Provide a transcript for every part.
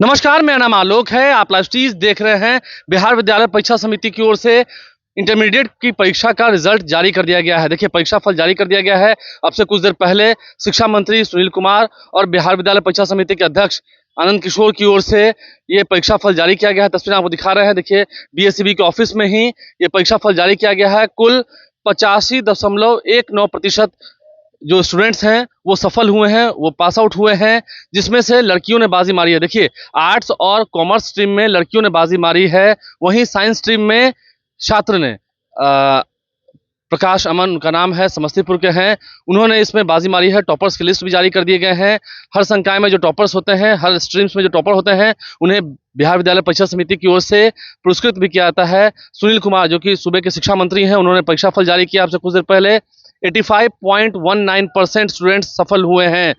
नमस्कार, मेरा नाम आलोक है। आप लाइव स्ट्रीज देख रहे हैं। बिहार विद्यालय परीक्षा समिति की ओर से इंटरमीडिएट की परीक्षा का रिजल्ट जारी कर दिया गया है। देखिए, परीक्षा फल जारी कर दिया गया है। अब से कुछ देर पहले शिक्षा मंत्री सुनील कुमार और बिहार विद्यालय परीक्षा समिति के अध्यक्ष आनंद किशोर की ओर से ये परीक्षा फल जारी किया गया है। तस्वीर आपको दिखा रहे हैं। देखिए, बीएसईबी के ऑफिस में ही ये परीक्षा फल जारी किया गया है। कुल 85.19% जो स्टूडेंट्स हैं वो सफल हुए हैं, वो पास आउट हुए हैं, जिसमें से लड़कियों ने बाजी मारी है। देखिए, आर्ट्स और कॉमर्स स्ट्रीम में लड़कियों ने बाजी मारी है, वहीं साइंस स्ट्रीम में छात्र ने प्रकाश अमन उनका नाम है, समस्तीपुर के हैं, उन्होंने इसमें बाजी मारी है। टॉपर्स की लिस्ट भी जारी कर दिए गए हैं। हर संकाय में जो टॉपर्स होते हैं, हर स्ट्रीम्स में जो टॉपर होते हैं, उन्हें बिहार विद्यालय परीक्षा समिति की ओर से पुरस्कृत भी किया जाता है। सुनील कुमार, जो कि सूबे के शिक्षा मंत्री हैं, उन्होंने परीक्षा फल जारी किया आपसे कुछ देर पहले। 85.19% स्टूडेंट्स सफल हुए हैं।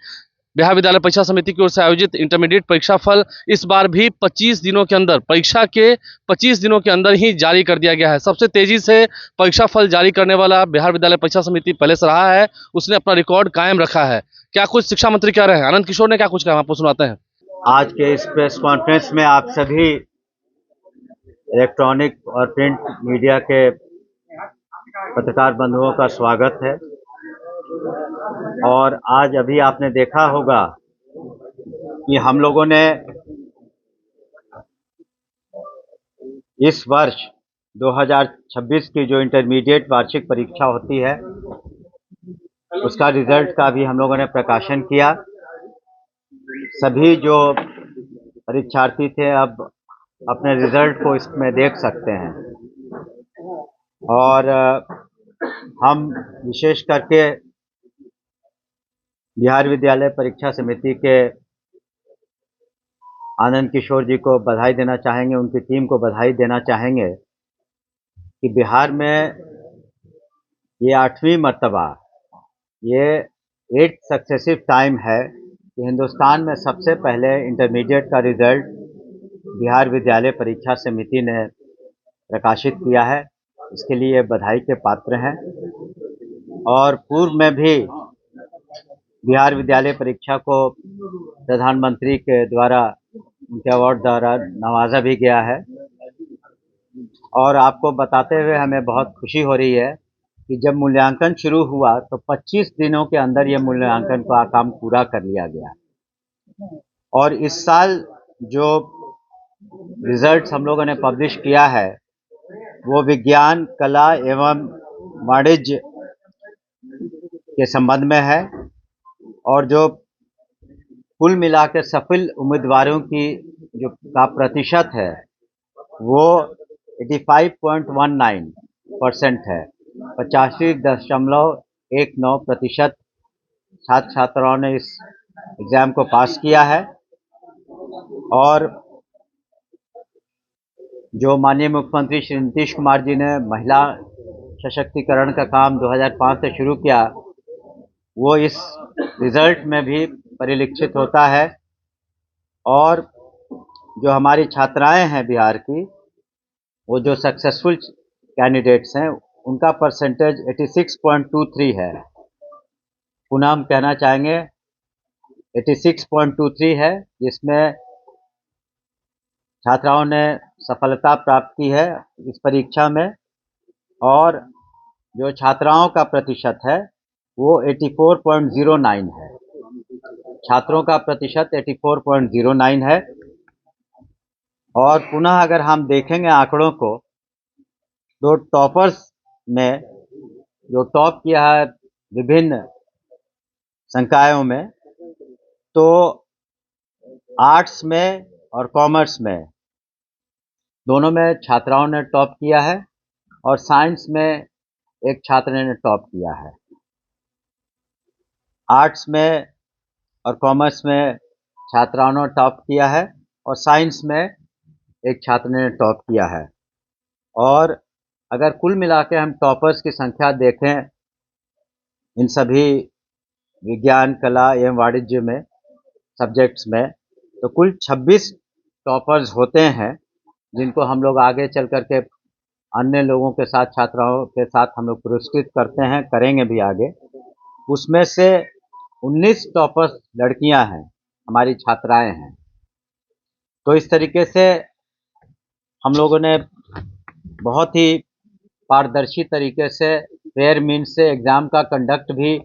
बिहार विद्यालय परीक्षा समिति की ओर से आयोजित इंटरमीडिएट परीक्षा फल इस बार भी 25 दिनों के अंदर, परीक्षा के 25 दिनों के अंदर ही जारी कर दिया गया है। सबसे तेजी से परीक्षा फल जारी करने वाला बिहार विद्यालय परीक्षा समिति पहले से रहा है, उसने अपना रिकॉर्ड कायम रखा है। क्या कुछ शिक्षा मंत्री कह रहे हैं, आनंद किशोर ने क्या कुछ कहा, आपको सुनाते हैं। आज के इस प्रेस कॉन्फ्रेंस में आप सभी इलेक्ट्रॉनिक और प्रिंट मीडिया के पत्रकार बंधुओं का स्वागत है। और आज अभी आपने देखा होगा कि हम लोगों ने इस वर्ष 2026 की जो इंटरमीडिएट वार्षिक परीक्षा होती है उसका रिजल्ट का भी हम लोगों ने प्रकाशन किया। सभी जो परीक्षार्थी थे अब अपने रिजल्ट को इसमें देख सकते हैं। और हम विशेष करके बिहार विद्यालय परीक्षा समिति के आनंद किशोर जी को बधाई देना चाहेंगे, उनकी टीम को बधाई देना चाहेंगे कि बिहार में ये 8वीं मर्तबा, ये 8th सक्सेसिव टाइम है कि हिंदुस्तान में सबसे पहले इंटरमीडिएट का रिजल्ट बिहार विद्यालय परीक्षा समिति ने प्रकाशित किया है। इसके लिए बधाई के पात्र हैं। और पूर्व में भी बिहार विद्यालय परीक्षा को प्रधानमंत्री के द्वारा उनके अवार्ड द्वारा नवाजा भी गया है। और आपको बताते हुए हमें बहुत खुशी हो रही है कि जब मूल्यांकन शुरू हुआ तो 25 दिनों के अंदर ये मूल्यांकन का काम पूरा कर लिया गया। और इस साल जो रिजल्ट्स हम लोगों ने पब्लिश किया है वो विज्ञान, कला एवं वाणिज्य के संबंध में है। और जो कुल मिलाकर सफल उम्मीदवारों की जो का प्रतिशत है वो 85.19% है। 85.19% छात्र छात्राओं ने इस एग्ज़ाम को पास किया है। और जो माननीय मुख्यमंत्री श्री नीतीश कुमार जी ने महिला सशक्तिकरण का काम 2005 से शुरू किया, वो इस रिजल्ट में भी परिलक्षित होता है। और जो हमारी छात्राएं हैं बिहार की, वो जो सक्सेसफुल कैंडिडेट्स हैं उनका परसेंटेज 86.23 है। पुनः हम कहना चाहेंगे 86.23 है, जिसमें छात्राओं ने सफलता प्राप्त की है इस परीक्षा में। और जो छात्राओं का प्रतिशत है वो 84.09 है। छात्रों का प्रतिशत 84.09 है। और पुनः अगर हम देखेंगे आंकड़ों को, तो टॉपर्स में जो टॉप किया है विभिन्न संकायों में, तो आर्ट्स में और कॉमर्स में दोनों में छात्राओं ने टॉप किया है। और साइंस में एक छात्र ने टॉप किया है। आर्ट्स में और कॉमर्स में छात्राओं ने टॉप किया है और साइंस में एक छात्र ने टॉप किया है। और अगर कुल मिला के हम टॉपर्स की संख्या देखें इन सभी विज्ञान, कला एवं वाणिज्य में सब्जेक्ट्स में, तो कुल 26 टॉपर्स होते हैं, जिनको हम लोग आगे चल करके अन्य लोगों के साथ, छात्राओं के साथ हम लोग पुरस्कृत करते हैं, करेंगे भी आगे। उसमें से 19 टॉपर्स लड़कियां हैं, हमारी छात्राएं हैं। तो इस तरीके से हम लोगों ने बहुत ही पारदर्शी तरीके से फेयर मीन्स से एग्ज़ाम का कंडक्ट भी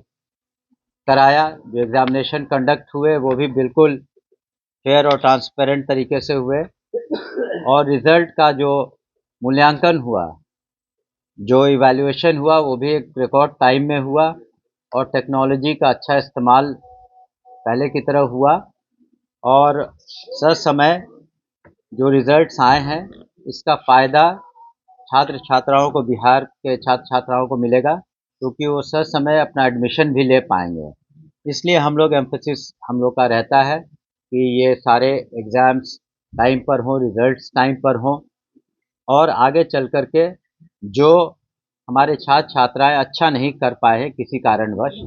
कराया। जो एग्ज़ामिनेशन कंडक्ट हुए वो भी बिल्कुल फेयर और ट्रांसपेरेंट तरीके से हुए, और रिज़ल्ट का जो मूल्यांकन हुआ, जो इवैल्यूएशन हुआ, वो भी एक रिकॉर्ड टाइम में हुआ, और टेक्नोलॉजी का अच्छा इस्तेमाल पहले की तरह हुआ, और ससमय जो रिज़ल्ट्स आए हैं इसका फ़ायदा छात्र छात्राओं को, बिहार के छात्र छात्राओं को मिलेगा, क्योंकि वो ससमय अपना एडमिशन भी ले पाएंगे। इसलिए हम लोग एम्फेसिस हम लोग का रहता है कि ये सारे एग्ज़ाम्स टाइम पर हों, रिज़ल्ट्स टाइम पर हों, और आगे चल कर के जो हमारे छात्र छात्राएं अच्छा नहीं कर पाए हैं किसी कारणवश,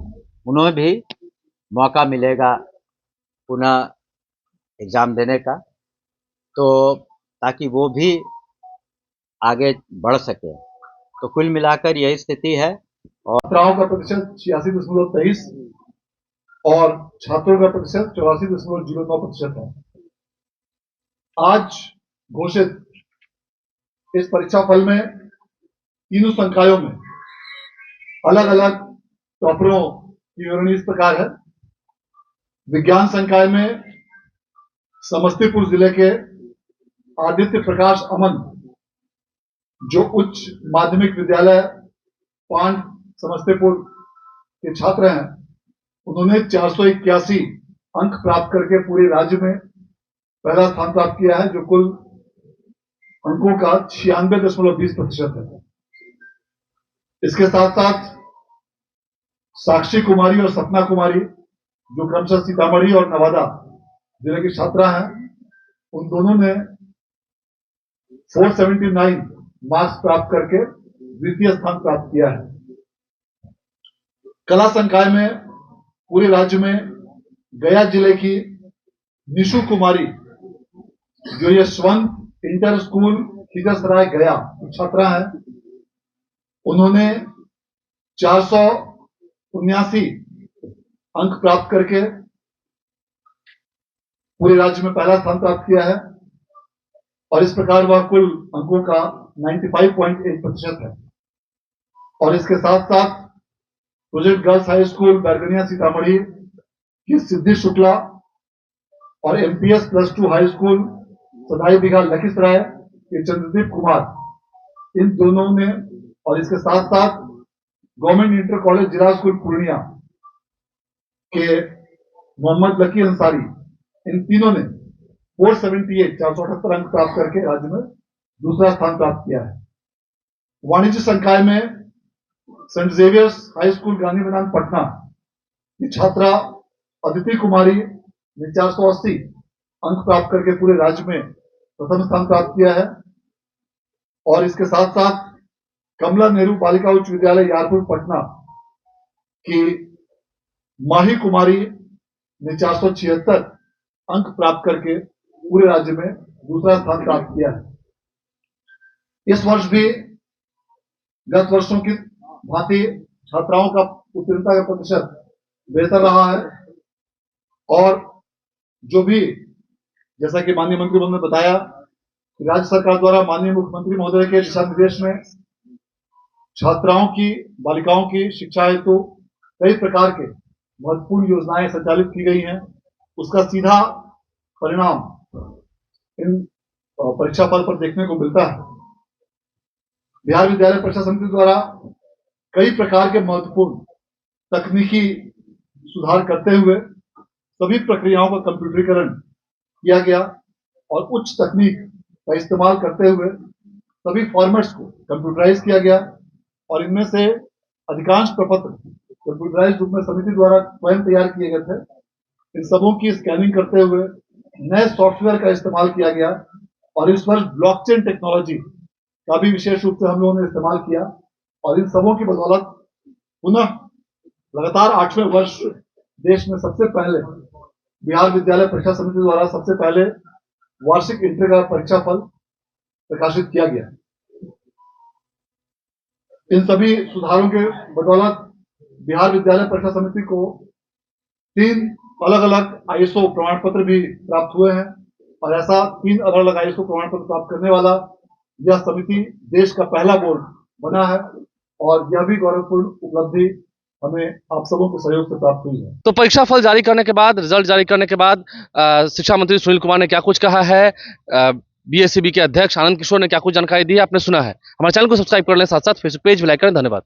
उन्हें भी मौका मिलेगा पुनः एग्ज़ाम देने का, तो ताकि वो भी आगे बढ़ सके। तो कुल मिलाकर यही स्थिति है। और छात्राओं का प्रतिशत 86.23 और छात्रों का प्रतिशत 84.09% है। आज घोषित इस परीक्षा फल में तीनों संकायों में अलग अलग टॉपरों की विवरणी इस प्रकार है। विज्ञान संकाय में समस्तीपुर जिले के आदित्य प्रकाश अमन, जो उच्च माध्यमिक विद्यालय पांड समस्तीपुर के छात्र हैं, उन्होंने 481 अंक प्राप्त करके पूरे राज्य में पहला स्थान प्राप्त किया है, जो कुल अंकों का 96.20% है। इसके साथ साथ साक्षी कुमारी और सपना कुमारी, जो क्रमशः सीतामढ़ी और नवादा जिले की छात्रा हैं, उन दोनों ने 479 मार्क्स प्राप्त करके द्वितीय स्थान प्राप्त किया है। कला संकाय में पूरे राज्य में गया जिले की निशु कुमारी, जो यशवंत इंटर स्कूल खीगरसराय गया की छात्रा है, उन्होंने 479 अंक प्राप्त करके पूरे राज्य में पहला स्थान प्राप्त किया है, और इस प्रकार वह कुल अंकों का 95.8% है। और इसके साथ साथ project girls high school Bairgania Sitamarhi की सिद्धि शुक्ला और एमपीएस +2 हाई स्कूल सदाई बिघा लखीसराय के चंद्रदीप कुमार, इन दोनों ने, और इसके साथ साथ गवर्नमेंट इंटर कॉलेज जिला स्कूल पूर्णिया के मोहम्मद लकी अंसारी, इन तीनों ने 478 अंक प्राप्त करके राज्य में दूसरा स्थान प्राप्त किया है। वाणिज्य संकाय में Saint Xavier's High School Gandhi Maidan Patna की छात्रा अदिति कुमारी ने 480 अंक प्राप्त करके पूरे राज्य में प्रथम स्थान प्राप्त किया है। और इसके साथ साथ कमला नेहरू बालिका उच्च विद्यालय यारपुर पटना की माही कुमारी ने 476 अंक प्राप्त करके पूरे राज्य में दूसरा स्थान प्राप्त किया है। इस वर्ष भी गत वर्षों की भांति छात्राओं का उत्तीर्णता का प्रतिशत बेहतर रहा है, और जो भी, जैसा कि माननीय मंत्री महोदय ने बताया, राज्य सरकार द्वारा माननीय मुख्यमंत्री महोदय के दिशा निर्देश में छात्राओं की, बालिकाओं की शिक्षा हेतु कई प्रकार के महत्वपूर्ण योजनाएं संचालित की गई हैं। उसका सीधा परिणाम इन परीक्षा फल पर देखने को मिलता है। बिहार विद्यालय परीक्षा समिति द्वारा कई प्रकार के महत्वपूर्ण तकनीकी सुधार करते हुए सभी प्रक्रियाओं का कंप्यूटरीकरण किया गया, और उच्च तकनीक का इस्तेमाल करते हुए सभी फॉर्मेट्स को कंप्यूटराइज किया गया, और इनमें से अधिकांश प्रपत्र कंप्यूटराइज रूप में समिति द्वारा स्वयं तैयार किए गए थे। इन सबों की स्कैनिंग करते हुए नए सॉफ्टवेयर का इस्तेमाल किया गया, और इस वर्ष ब्लॉकचेन टेक्नोलॉजी का भी विशेष रूप से हम लोगों ने इस्तेमाल किया, और इन सबों की बदौलत पुनः लगातार 8वें वर्ष देश में सबसे पहले बिहार विद्यालय परीक्षा समिति द्वारा सबसे पहले वार्षिक इंटर का परीक्षा फल प्रकाशित किया गया। इन सभी सुधारों के बदौलत बिहार विद्यालय परीक्षा समिति को 3 अलग अलग ISO प्रमाण पत्र भी प्राप्त हुए हैं, और ऐसा 3 अलग अलग आयुष को प्रमाण पत्र प्राप्त करने वाला यह समिति देश का पहला बोर्ड बना है और यह भी गौरवपूर्ण उपलब्धि हमें आप सबों के सहयोग से प्राप्त हुई है। तो परीक्षा फल जारी करने के बाद, रिजल्ट जारी करने के बाद शिक्षा मंत्री सुनील कुमार ने क्या कुछ कहा है, बीएससीबी के अध्यक्ष आनंद किशोर ने क्या कुछ जानकारी दी है, आपने सुना है। हमारे चैनल को सब्सक्राइब कर लें, साथ साथ फेसबुक पेज भी लाइक करें। धन्यवाद।